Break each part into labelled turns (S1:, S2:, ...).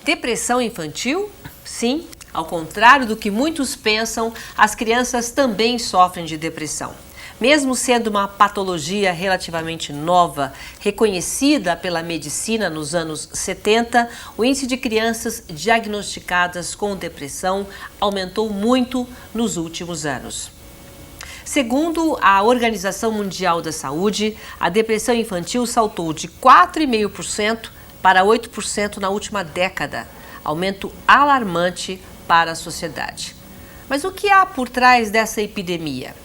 S1: Depressão infantil? Sim, ao contrário do que muitos pensam, as crianças também sofrem de depressão. Mesmo sendo uma patologia relativamente nova, reconhecida pela medicina nos anos 70, o índice de crianças diagnosticadas com depressão aumentou muito nos últimos anos. Segundo a Organização Mundial da Saúde, a depressão infantil saltou de 4,5% para 8% na última década, aumento alarmante para a sociedade. Mas o que há por trás dessa epidemia?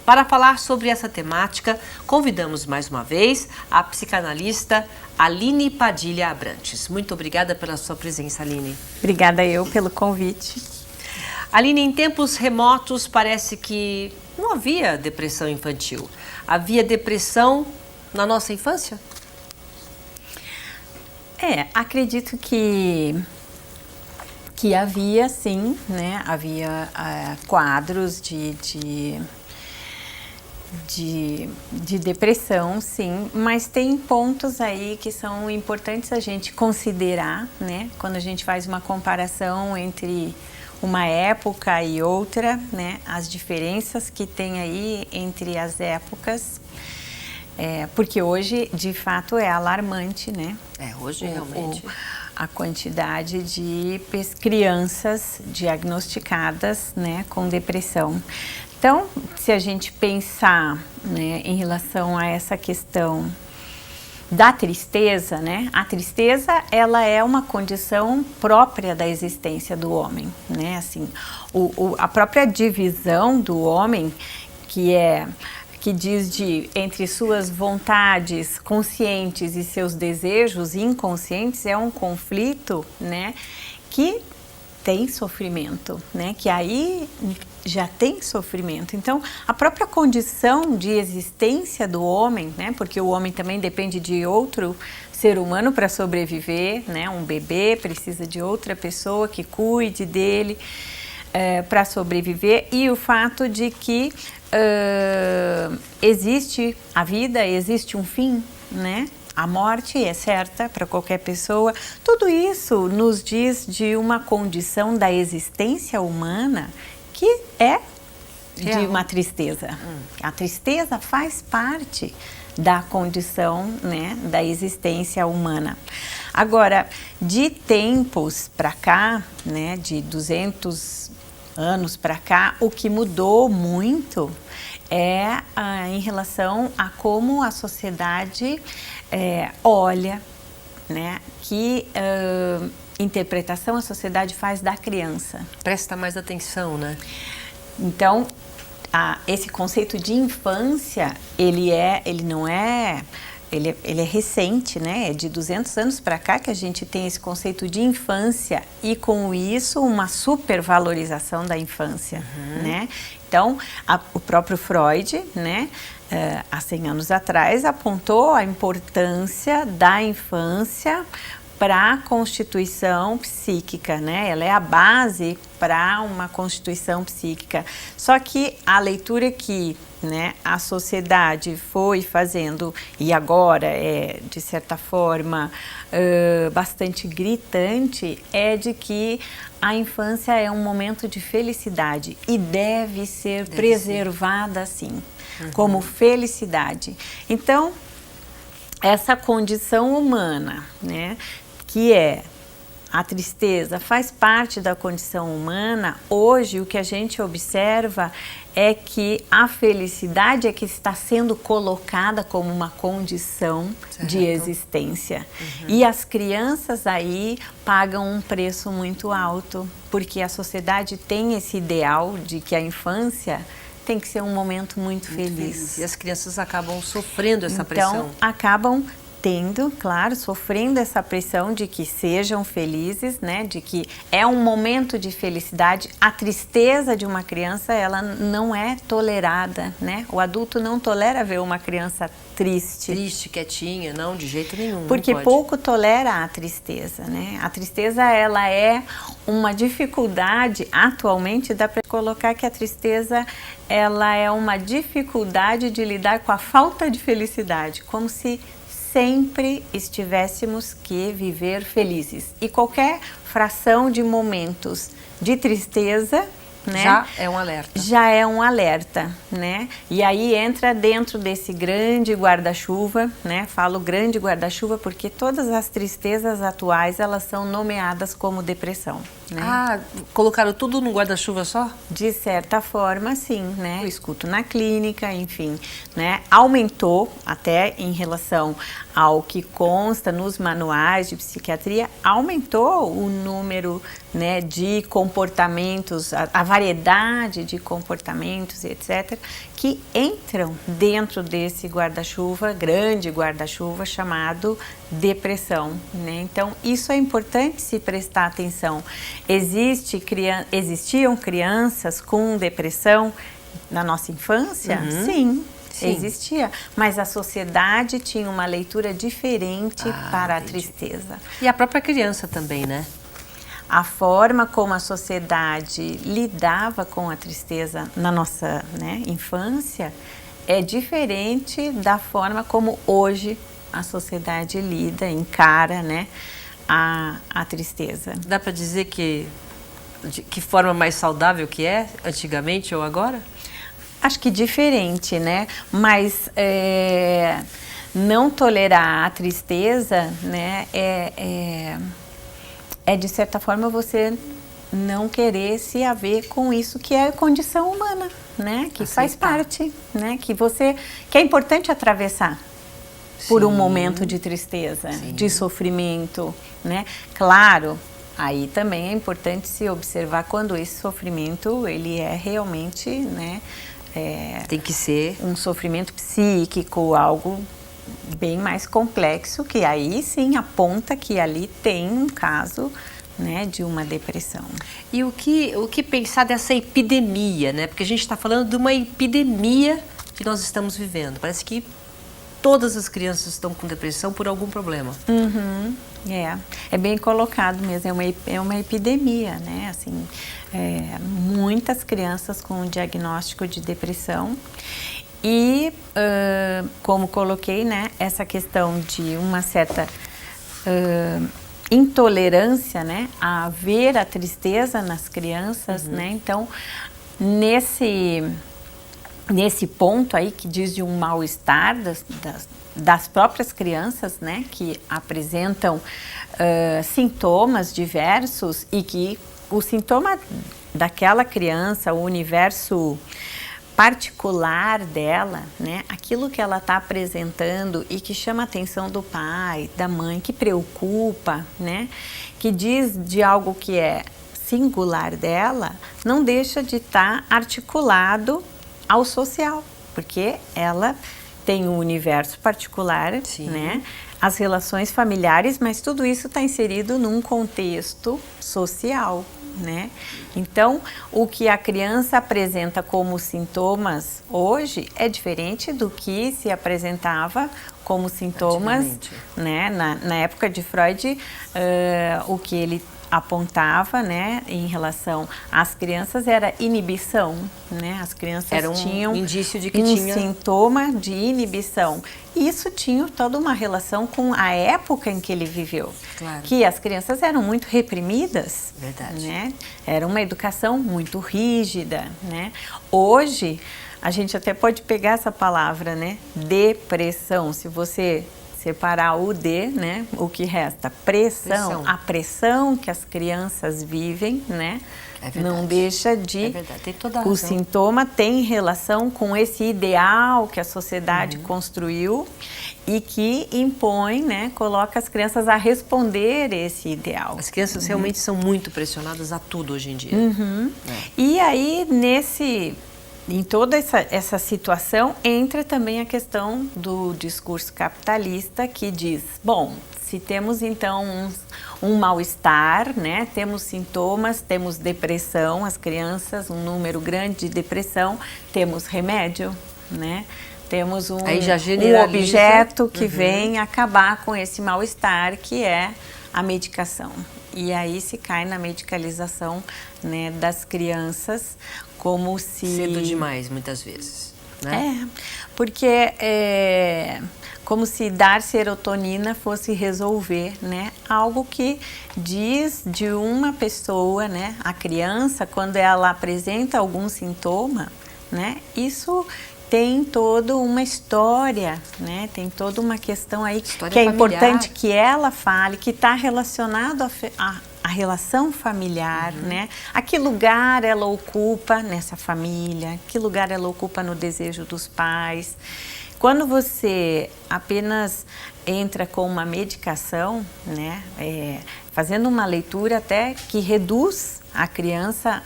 S1: Para falar sobre essa temática, convidamos mais uma vez a psicanalista Aline Padilha Abrantes. Muito obrigada pela sua presença, Aline.
S2: Obrigada eu pelo convite.
S1: Aline, em tempos remotos parece que não havia depressão infantil. Havia depressão na nossa infância?
S2: Acredito que havia sim, né? Havia quadros de depressão, sim, mas tem pontos aí que são importantes a gente considerar, né? Quando a gente faz uma comparação entre uma época e outra, né? As diferenças que tem aí entre as épocas, porque hoje, de fato, é alarmante, né?
S1: Hoje realmente.
S2: A quantidade de crianças diagnosticadas, né, com depressão. Então, se a gente pensar, né, em relação a essa questão da tristeza, né, a tristeza ela é uma condição própria da existência do homem, né, assim, a própria divisão do homem, que diz entre suas vontades conscientes e seus desejos inconscientes, é um conflito, né, que tem sofrimento, né, que aí já tem sofrimento. Então, a própria condição de existência do homem, né, porque o homem também depende de outro ser humano para sobreviver, né, um bebê precisa de outra pessoa que cuide dele para sobreviver, e o fato de que existe a vida, existe um fim, né? A morte é certa para qualquer pessoa. Tudo isso nos diz de uma condição da existência humana que é de uma tristeza. A tristeza faz parte da condição, né, da existência humana. Agora, de tempos para cá, né, de 200 anos para cá, o que mudou muito é em relação a como a sociedade olha, né, que interpretação a sociedade faz da criança.
S1: Presta mais atenção, né?
S2: Então, esse conceito de infância, ele é recente, né? É de 200 anos para cá que a gente tem esse conceito de infância e, com isso, uma supervalorização da infância, né? Então, o próprio Freud, né, há 100 anos atrás, apontou a importância da infância para a constituição psíquica, né? Ela é a base para uma constituição psíquica. Só que a leitura que, né, a sociedade foi fazendo, e agora é, de certa forma, bastante gritante, é de que a infância é um momento de felicidade e deve ser preservada assim, como felicidade. Então, essa condição humana, né, que é a tristeza, faz parte da condição humana. Hoje, o que a gente observa é que a felicidade é que está sendo colocada como uma condição de existência. E as crianças aí pagam um preço muito alto, porque a sociedade tem esse ideal de que a infância tem que ser um momento muito feliz.
S1: E as crianças acabam sofrendo essa pressão.
S2: Então, acabam tendo, claro, sofrendo essa pressão de que sejam felizes, né? De que é um momento de felicidade. A tristeza de uma criança, ela não é tolerada, né? O adulto não tolera ver uma criança triste.
S1: Triste, quietinha, não, de jeito nenhum.
S2: Porque pouco tolera a tristeza, né? A tristeza, ela é uma dificuldade, atualmente dá para colocar que a tristeza, ela é uma dificuldade de lidar com a falta de felicidade, como se sempre estivéssemos que viver felizes. E qualquer fração de momentos de tristeza, né,
S1: já é um alerta.
S2: Já é um alerta, né? E aí entra dentro desse grande guarda-chuva, né? Falo grande guarda-chuva porque todas as tristezas atuais, elas são nomeadas como depressão, né?
S1: Ah, colocaram tudo no guarda-chuva só?
S2: De certa forma, sim, né? Eu escuto na clínica, enfim, né? Aumentou até em relação ao que consta nos manuais de psiquiatria, aumentou o número, né, de comportamentos, a variedade de comportamentos, etc., que entram dentro desse guarda-chuva, grande guarda-chuva chamado depressão, né? Então, isso é importante se prestar atenção. Existiam crianças com depressão na nossa infância? Sim. Sim, existia, mas a sociedade tinha uma leitura diferente para a tristeza.
S1: E a própria criança também, né?
S2: A forma como a sociedade lidava com a tristeza na nossa, né, infância é diferente da forma como hoje a sociedade lida, encara, né, a tristeza.
S1: Dá para dizer de que forma mais saudável que é, antigamente ou agora?
S2: Acho que diferente, né? Mas não tolerar a tristeza, né? É de certa forma você não querer se haver com isso que é condição humana, né? Que faz parte, né? Que é importante atravessar por um momento de tristeza, de sofrimento, né? Claro. Aí também é importante se observar quando esse sofrimento ele é realmente, né?
S1: Tem que ser
S2: um sofrimento psíquico, algo bem mais complexo, que aí sim aponta que ali tem um caso, né, de uma depressão.
S1: E o que pensar dessa epidemia, né? Porque a gente está falando de uma epidemia que nós estamos vivendo. Parece que todas as crianças estão com depressão por algum problema.
S2: É bem colocado mesmo, é uma epidemia, né? Assim, muitas crianças com diagnóstico de depressão e, como coloquei, né, essa questão de uma certa intolerância, né, a ver a tristeza nas crianças, né? Então, nesse ponto aí que diz de um mal-estar das próprias crianças, né, que apresentam sintomas diversos e que o sintoma daquela criança, o universo particular dela, né, aquilo que ela está apresentando e que chama a atenção do pai, da mãe, que preocupa, né, que diz de algo que é singular dela, não deixa de estar articulado ao social, porque ela tem um universo particular, né? As relações familiares, mas tudo isso está inserido num contexto social, né? Então, o que a criança apresenta como sintomas hoje é diferente do que se apresentava como sintomas, né? Na época de Freud, o que ele apontava, né, em relação às crianças era inibição, né? As crianças tinham
S1: indício de que
S2: tinha sintoma de inibição. Isso tinha toda uma relação com a época em que ele viveu, que as crianças eram muito reprimidas, né? Era uma educação muito rígida, né? Hoje a gente até pode pegar essa palavra, né? Depressão. Se você separar o D, né? O que resta? Pressão. A pressão que as crianças vivem, né? Não deixa de...
S1: Tem toda a razão.
S2: O sintoma tem relação com esse ideal que a sociedade construiu e que impõe, né? Coloca as crianças a responder esse ideal.
S1: As crianças realmente são muito pressionadas a tudo hoje em dia.
S2: E aí, em toda essa situação entra também a questão do discurso capitalista que diz, bom, se temos então um mal-estar, né, temos sintomas, temos depressão, as crianças, um número grande de depressão, temos remédio, né? Temos um objeto que vem acabar com esse mal-estar, que é a medicação. E aí se cai na medicalização, né, das crianças, como se...
S1: Cedo demais, muitas vezes, né?
S2: Porque como se dar serotonina fosse resolver, né, algo que diz de uma pessoa, né, a criança, quando ela apresenta algum sintoma, né, isso tem toda uma história, né? Tem toda uma questão aí que é importante que ela fale, que está relacionado à relação familiar, né? A que lugar ela ocupa nessa família, que lugar ela ocupa no desejo dos pais. Quando você apenas entra com uma medicação, né? Fazendo uma leitura até que reduz a criança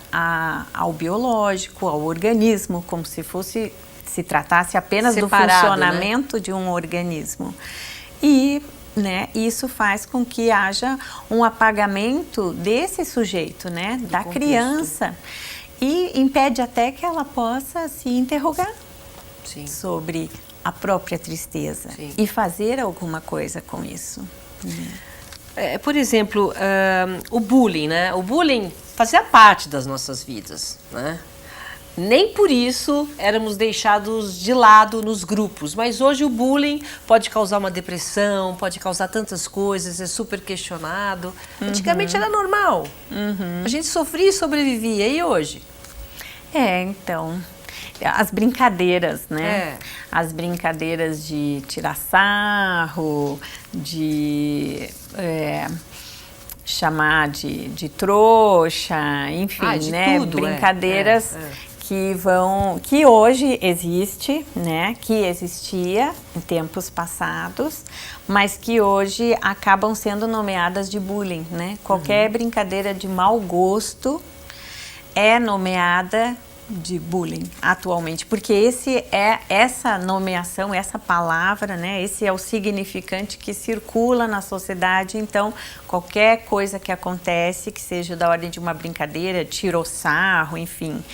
S2: ao biológico, ao organismo, como se tratasse apenas separado, do funcionamento, né, de um organismo. E, né, isso faz com que haja um apagamento desse sujeito, né, da criança, e impede até que ela possa se interrogar sobre a própria tristeza e fazer alguma coisa com isso.
S1: Por exemplo, o bullying, né? O bullying fazia parte das nossas vidas, né? Nem por isso éramos deixados de lado nos grupos, mas hoje o bullying pode causar uma depressão, pode causar tantas coisas, é super questionado. Antigamente era normal, a gente sofria e sobrevivia, e hoje?
S2: Então, as brincadeiras, né? As brincadeiras de tirar sarro, de... chamar de trouxa, enfim, né?
S1: Tudo,
S2: brincadeiras que hoje existe, né? Que existia em tempos passados, mas que hoje acabam sendo nomeadas de bullying, né? Qualquer brincadeira de mau gosto é nomeada de bullying atualmente, porque essa nomeação, essa palavra, né, esse é o significante que circula na sociedade. Então, qualquer coisa que acontece, que seja da ordem de uma brincadeira, tiro ou sarro, enfim,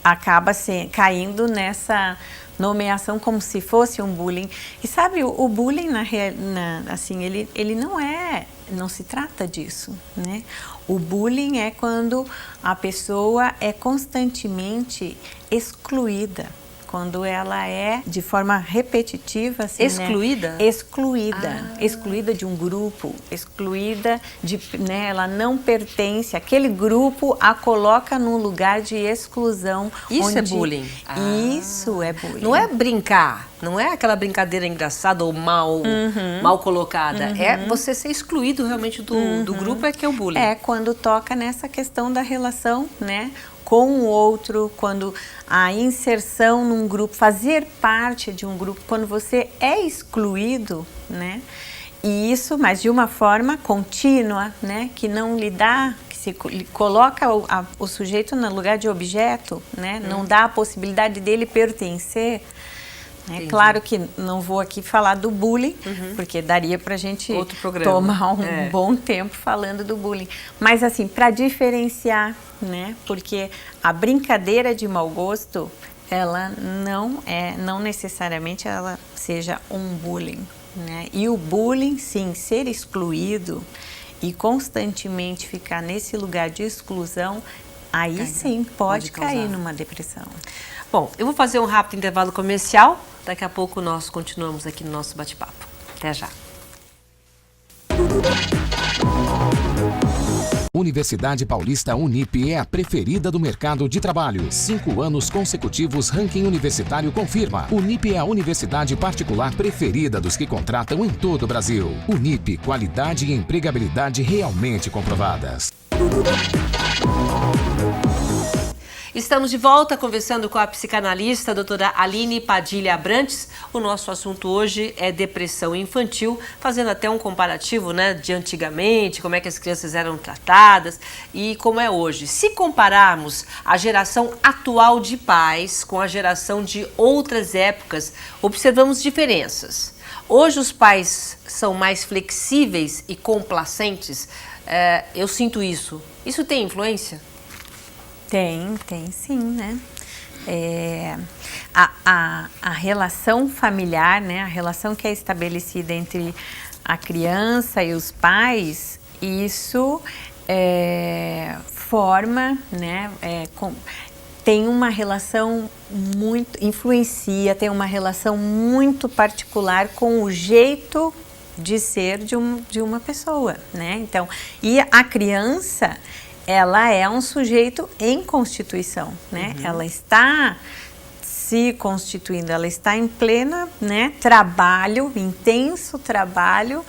S2: acaba caindo nessa nomeação como se fosse um bullying. E sabe, o bullying, assim, ele não se trata disso, né? O bullying é quando a pessoa é constantemente excluída, quando ela é de forma repetitiva, assim,
S1: excluída?
S2: Né? Excluída de um grupo, excluída né? Ela não pertence, aquele grupo a coloca num lugar de exclusão.
S1: Isso é bullying?
S2: Isso é bullying.
S1: Não é brincar, não é aquela brincadeira engraçada ou mal colocada, é você ser excluído realmente do grupo, é que é o bullying.
S2: É quando toca nessa questão da relação, né, com o outro, quando a inserção num grupo, fazer parte de um grupo, quando você é excluído, né, e isso, mas de uma forma contínua, né, que não lhe dá, que se coloca o sujeito no lugar de objeto, né, não dá a possibilidade dele pertencer. É claro que não vou aqui falar do bullying, porque daria para a gente tomar um bom tempo falando do bullying. Mas assim, para diferenciar, né? Porque a brincadeira de mau gosto, ela não necessariamente ela seja um bullying, né? E o bullying, sim, ser excluído e constantemente ficar nesse lugar de exclusão, aí sim pode cair numa depressão.
S1: Bom, eu vou fazer um rápido intervalo comercial. Daqui a pouco nós continuamos aqui no nosso bate-papo. Até já.
S3: Universidade Paulista Unip é a preferida do mercado de trabalho. 5 anos consecutivos, ranking universitário confirma. Unip é a universidade particular preferida dos que contratam em todo o Brasil. Unip, qualidade e empregabilidade realmente comprovadas.
S1: Estamos de volta conversando com a psicanalista, a doutora Aline Padilha Abrantes. O nosso assunto hoje é depressão infantil, fazendo até um comparativo, né, de antigamente, como é que as crianças eram tratadas e como é hoje. Se compararmos a geração atual de pais com a geração de outras épocas, observamos diferenças. Hoje os pais são mais flexíveis e complacentes. Eu sinto isso. Isso tem influência?
S2: Tem sim, né? A relação familiar, né? A relação que é estabelecida entre a criança e os pais, isso forma, né? Tem uma relação muito, influencia, tem uma relação muito particular com o jeito de ser de uma pessoa, né? Então, e a criança, ela é um sujeito em constituição, né? Uhum. Ela está se constituindo, ela está em plena, né, trabalho, intenso trabalho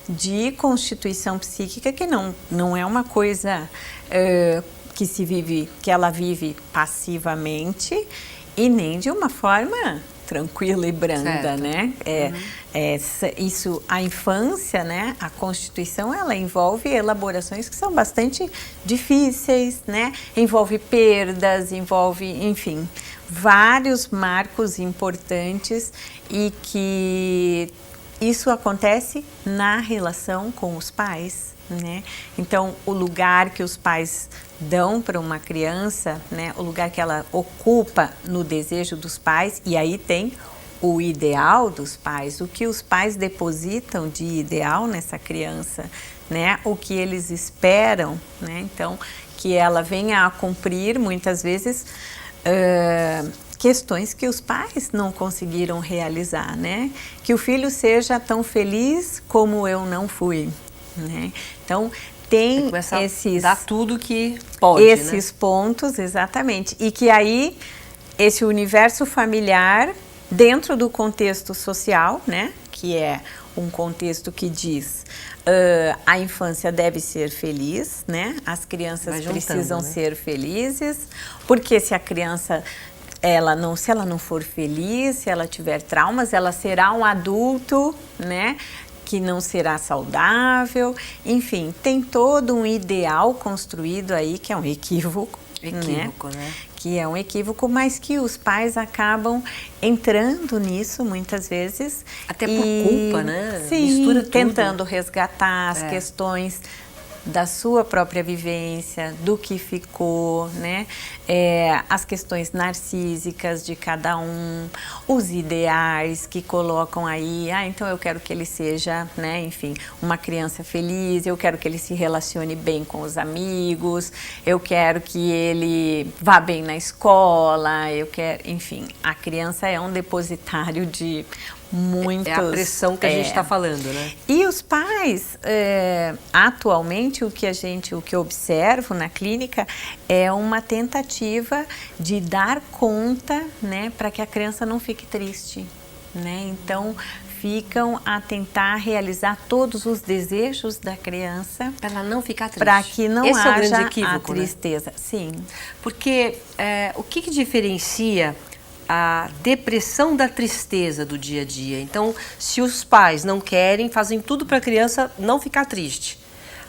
S2: de constituição psíquica, que não é uma coisa que ela vive passivamente e nem de uma forma tranquila e branda, certo, né? Isso, a infância, né? A constituição, ela envolve elaborações que são bastante difíceis, né? Envolve perdas, envolve, enfim, vários marcos importantes e que isso acontece na relação com os pais, né? Então, o lugar que os pais dão para uma criança, né, o lugar que ela ocupa no desejo dos pais, e aí tem o ideal dos pais, o que os pais depositam de ideal nessa criança, né, o que eles esperam, né, então que ela venha a cumprir muitas vezes questões que os pais não conseguiram realizar, né, que o filho seja tão feliz como eu não fui, né, então tem esses...
S1: Dá tudo que pode,
S2: esses, né, pontos, exatamente. E que aí, esse universo familiar, dentro do contexto social, né? Que é um contexto que diz a infância deve ser feliz, né? As crianças precisam, né, ser felizes, porque se a criança... se ela não for feliz, se ela tiver traumas, ela será um adulto, né, que não será saudável, enfim, tem todo um ideal construído aí que é um equívoco, né? Que é um equívoco, mas que os pais acabam entrando nisso muitas vezes.
S1: Até por culpa, né?
S2: Sim,
S1: mistura
S2: tentando
S1: tudo,
S2: resgatar as questões da sua própria vivência, do que ficou, né? As questões narcísicas de cada um, os ideais que colocam aí, então eu quero que ele seja, né, enfim, uma criança feliz, eu quero que ele se relacione bem com os amigos, eu quero que ele vá bem na escola, enfim, a criança é um depositário de muitos...
S1: É a pressão que a gente está falando, né?
S2: E os pais, atualmente, o que eu observo na clínica é uma tentativa de dar conta, né, para que a criança não fique triste, né? Então, ficam a tentar realizar todos os desejos da criança.
S1: Para ela não ficar triste.
S2: Para que não
S1: Esse
S2: haja
S1: é o grande equívoco,
S2: a tristeza. Né? Sim.
S1: Porque o que diferencia a depressão da tristeza do dia a dia? Então, se os pais não querem, fazem tudo para a criança não ficar triste.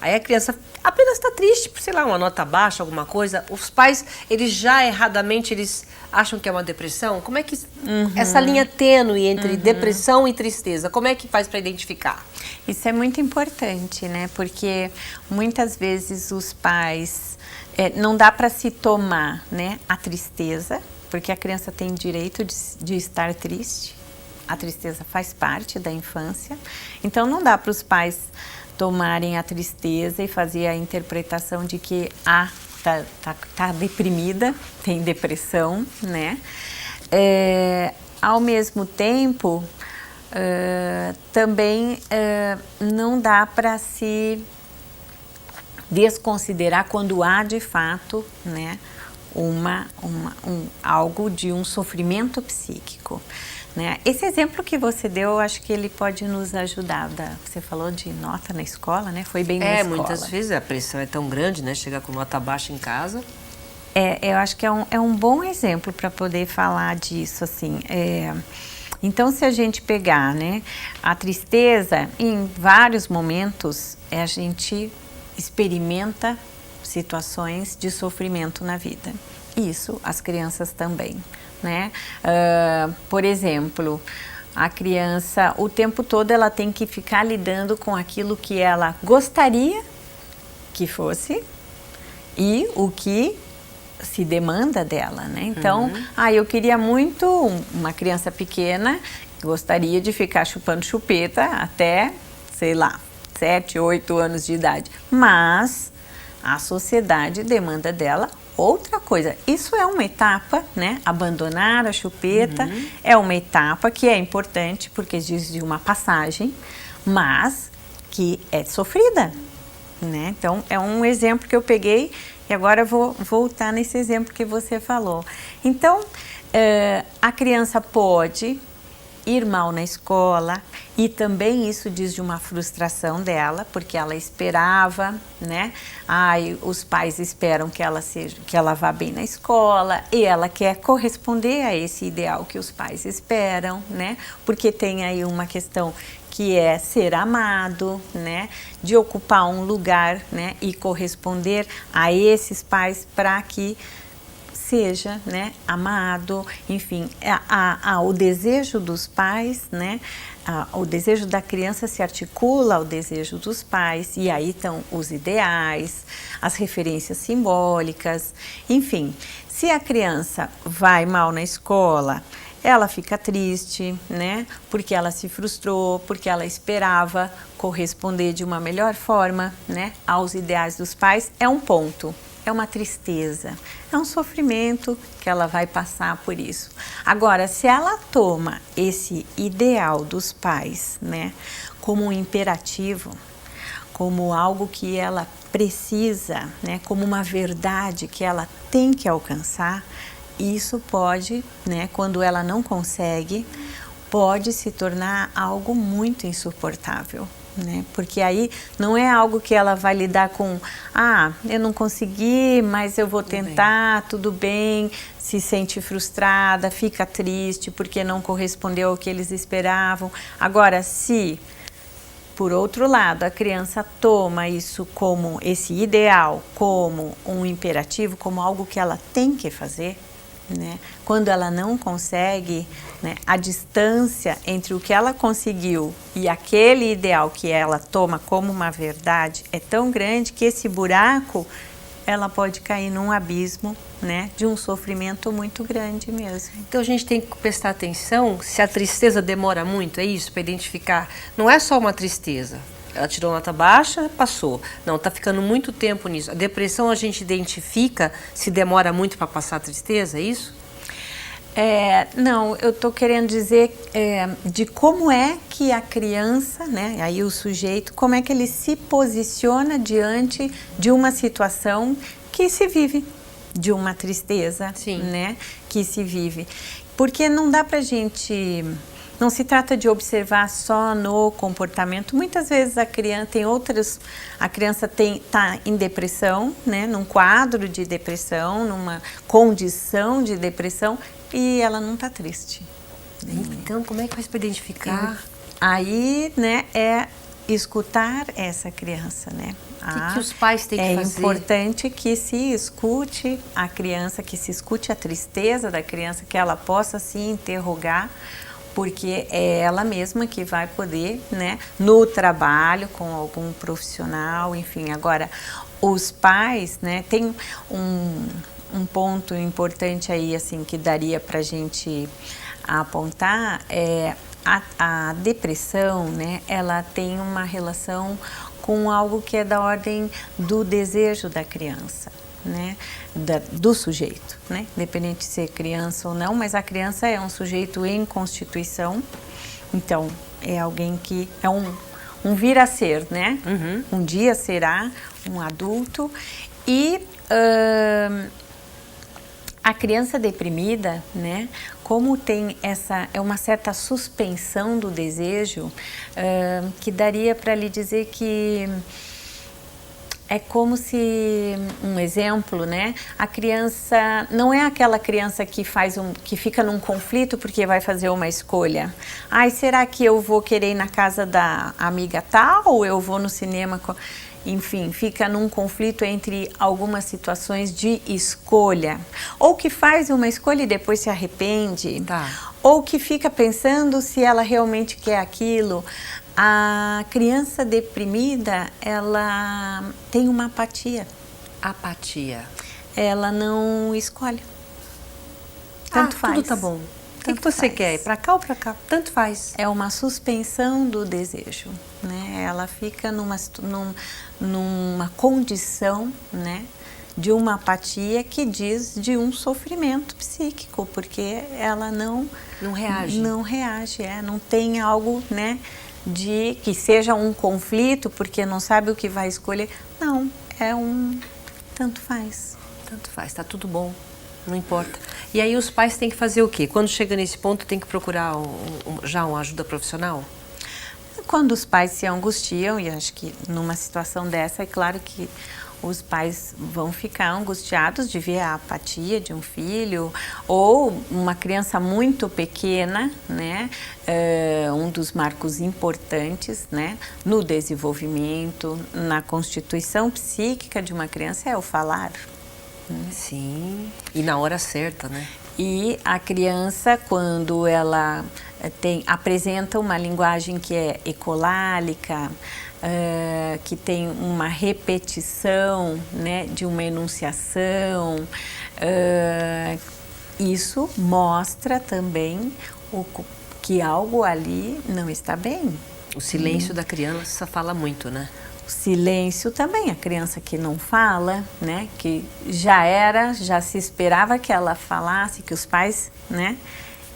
S1: Aí a criança apenas está triste, por, sei lá, uma nota baixa, alguma coisa. Os pais, eles já erradamente, eles acham que é uma depressão. Como é que essa linha tênue entre depressão e tristeza, como é que faz para identificar?
S2: Isso é muito importante, né? Porque muitas vezes os pais, não dá para se tomar, né, a tristeza, porque a criança tem direito de estar triste. A tristeza faz parte da infância. Então, não dá para os pais tomarem a tristeza e fazer a interpretação de que tá deprimida, tem depressão, né? Ao mesmo tempo, também não dá para se desconsiderar quando há de fato, né, algo de um sofrimento psíquico, né? Esse exemplo que você deu, eu acho que ele pode nos ajudar. Você falou de nota na escola, né? Foi bem na escola.
S1: Muitas vezes a pressão é tão grande, né? Chegar com nota baixa em casa.
S2: Eu acho que é um bom exemplo para poder falar disso, assim. Então, se a gente pegar, né, a tristeza, em vários momentos, a gente experimenta situações de sofrimento na vida. Isso, as crianças também, né? Por exemplo, a criança, o tempo todo, ela tem que ficar lidando com aquilo que ela gostaria que fosse e o que se demanda dela, né? Então, eu queria muito, uma criança pequena, gostaria de ficar chupando chupeta até, sei lá, 7, 8 anos de idade. Mas a sociedade demanda dela outra coisa. Isso é uma etapa, né? Abandonar a chupeta é uma etapa que é importante porque diz de uma passagem, mas que é sofrida, né? Então, é um exemplo que eu peguei e agora eu vou voltar nesse exemplo que você falou. Então, a criança pode ir mal na escola e também isso diz de uma frustração dela, porque ela esperava, né? Os pais esperam que ela vá bem na escola e ela quer corresponder a esse ideal que os pais esperam, né? Porque tem aí uma questão que é ser amado, né? De ocupar um lugar, né? E corresponder a esses pais para que seja, né, amado, enfim, o desejo dos pais, né, o desejo da criança se articula ao desejo dos pais, e aí estão os ideais, as referências simbólicas, enfim. Se a criança vai mal na escola, ela fica triste, né, porque ela se frustrou, porque ela esperava corresponder de uma melhor forma, né, aos ideais dos pais, é um ponto. É uma tristeza, é um sofrimento que ela vai passar por isso. Agora, se ela toma esse ideal dos pais, né, como um imperativo, como algo que ela precisa, né, como uma verdade que ela tem que alcançar, isso pode, né, quando ela não consegue, pode se tornar algo muito insuportável. Né? Porque aí não é algo que ela vai lidar com, eu não consegui, mas eu vou tentar, tudo bem, se sente frustrada, fica triste porque não correspondeu ao que eles esperavam. Agora, se, por outro lado, a criança toma isso como esse ideal, como um imperativo, como algo que ela tem que fazer, né? Quando ela não consegue, né, a distância entre o que ela conseguiu e aquele ideal que ela toma como uma verdade é tão grande que esse buraco ela pode cair num abismo, né, de um sofrimento muito grande mesmo.
S1: Então a gente tem que prestar atenção se a tristeza demora muito, é isso, para identificar. Não é só uma tristeza. Ela tirou nota baixa, passou. Não, está ficando muito tempo nisso. A depressão a gente identifica se demora muito para passar a tristeza, é isso?
S2: Não, eu estou querendo dizer de como é que a criança, né, aí o sujeito, como é que ele se posiciona diante de uma situação que se vive, de uma tristeza, né, que se vive. Porque não dá para a gente... Não se trata de observar só no comportamento. Muitas vezes a criança está em depressão, né, num quadro de depressão, numa condição de depressão e ela não está triste.
S1: Então, como é que faz para identificar?
S2: Aí, né, é escutar essa criança, né?
S1: O que os pais têm que fazer?
S2: É importante que se escute a criança, que se escute a tristeza da criança, que ela possa se interrogar, porque é ela mesma que vai poder, né, no trabalho com algum profissional, enfim. Agora, os pais, né, tem um ponto importante aí, assim, que daria para a gente apontar, a depressão, né, ela tem uma relação com algo que é da ordem do desejo da criança, né, do sujeito, né, independente de ser criança ou não, mas a criança é um sujeito em constituição, então é alguém que é um vir a ser, né, um dia será um adulto e a criança deprimida, né, como tem uma certa suspensão do desejo, que daria para lhe dizer que É como se, um exemplo, né? A criança não é aquela criança que que fica num conflito porque vai fazer uma escolha. Ai, será que eu vou querer ir na casa da amiga tal ou eu vou no cinema com... Enfim, fica num conflito entre algumas situações de escolha. Ou que faz uma escolha e depois se arrepende.
S1: Tá.
S2: Ou que fica pensando se ela realmente quer aquilo. A criança deprimida, ela tem uma apatia.
S1: Apatia.
S2: Ela não escolhe. Tanto faz.
S1: Tudo tá bom. O que você quer? Pra cá ou pra cá? Tanto faz.
S2: É uma suspensão do desejo, né? Ela fica numa condição, né, de uma apatia que diz de um sofrimento psíquico, porque ela não reage. Não reage, não tem algo, né, de que seja um conflito, porque não sabe o que vai escolher. Não, é um tanto faz.
S1: Tanto faz, tá tudo bom. Não importa. E aí os pais têm que fazer o quê? Quando chega nesse ponto, tem que procurar já uma ajuda profissional?
S2: Quando os pais se angustiam, e acho que numa situação dessa, é claro que os pais vão ficar angustiados de ver a apatia de um filho, ou uma criança muito pequena, né? Um dos marcos importantes, né, no desenvolvimento, na constituição psíquica de uma criança é o falar.
S1: Sim, e na hora certa, né?
S2: E a criança, quando ela apresenta uma linguagem que é ecolálica, que tem uma repetição, né, de uma enunciação, isso mostra também que algo ali não está bem.
S1: O silêncio da criança fala muito, né?
S2: Silêncio também, a criança que não fala, né, que já se esperava que ela falasse, que os pais, né,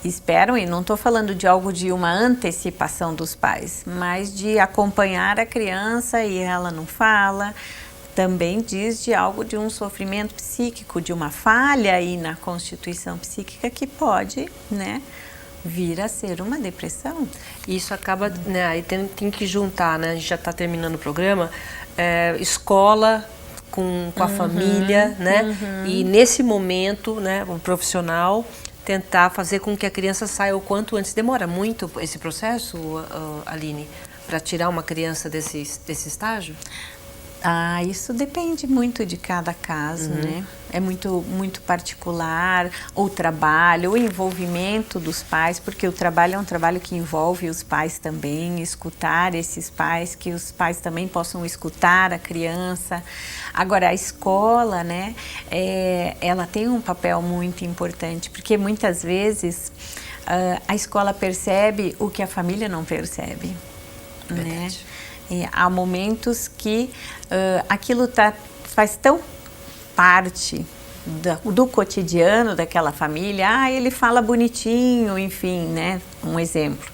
S2: esperam, e não estou falando de algo de uma antecipação dos pais, mas de acompanhar a criança e ela não fala, também diz de algo de um sofrimento psíquico, de uma falha aí na constituição psíquica que pode, né, vir a ser uma depressão.
S1: Isso acaba, né, aí tem que juntar, né, a gente já está terminando o programa, escola com a família, né, e nesse momento, né, um profissional tentar fazer com que a criança saia o quanto antes. Demora muito esse processo, Aline, para tirar uma criança desse estágio?
S2: Isso depende muito de cada caso, né? É muito particular o trabalho, o envolvimento dos pais, porque o trabalho é um trabalho que envolve os pais também, escutar esses pais, que os pais também possam escutar a criança. Agora, a escola, né, ela tem um papel muito importante, porque muitas vezes a escola percebe o que a família não percebe, né? Há momentos que aquilo faz tão parte do cotidiano daquela família. Ele fala bonitinho, enfim, né? Um exemplo.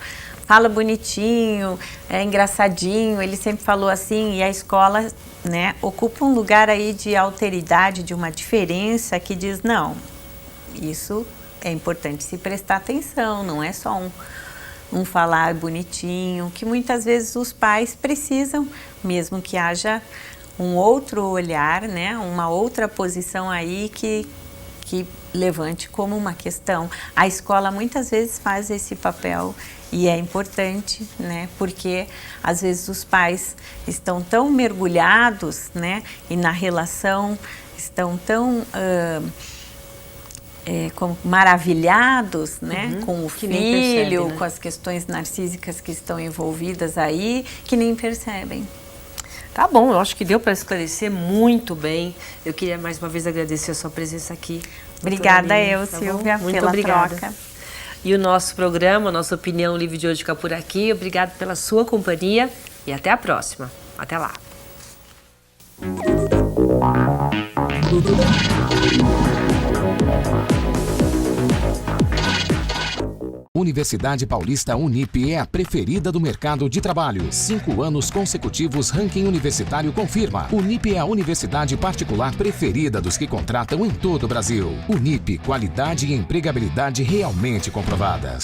S2: Fala bonitinho, é engraçadinho, ele sempre falou assim, e a escola, né, ocupa um lugar aí de alteridade, de uma diferença que diz, não, isso é importante se prestar atenção, não é só um falar bonitinho, que muitas vezes os pais precisam, mesmo que haja um outro olhar, né, uma outra posição aí que levante como uma questão. A escola muitas vezes faz esse papel e é importante, né, porque às vezes os pais estão tão mergulhados, né, e na relação estão tão maravilhados, né, com o filho, percebe, né, com as questões narcísicas que estão envolvidas aí, que nem percebem.
S1: Tá bom, eu acho que deu para esclarecer muito bem. Eu queria mais uma vez agradecer a sua presença aqui.
S2: Obrigada eu, Silvia, pela troca.
S1: E o nosso programa, a nossa Opinião Livre de hoje fica por aqui. Obrigada pela sua companhia e até a próxima. Até lá.
S3: Universidade Paulista Unip é a preferida do mercado de trabalho. 5 anos consecutivos, ranking universitário confirma. Unip é a universidade particular preferida dos que contratam em todo o Brasil. Unip, qualidade e empregabilidade realmente comprovadas.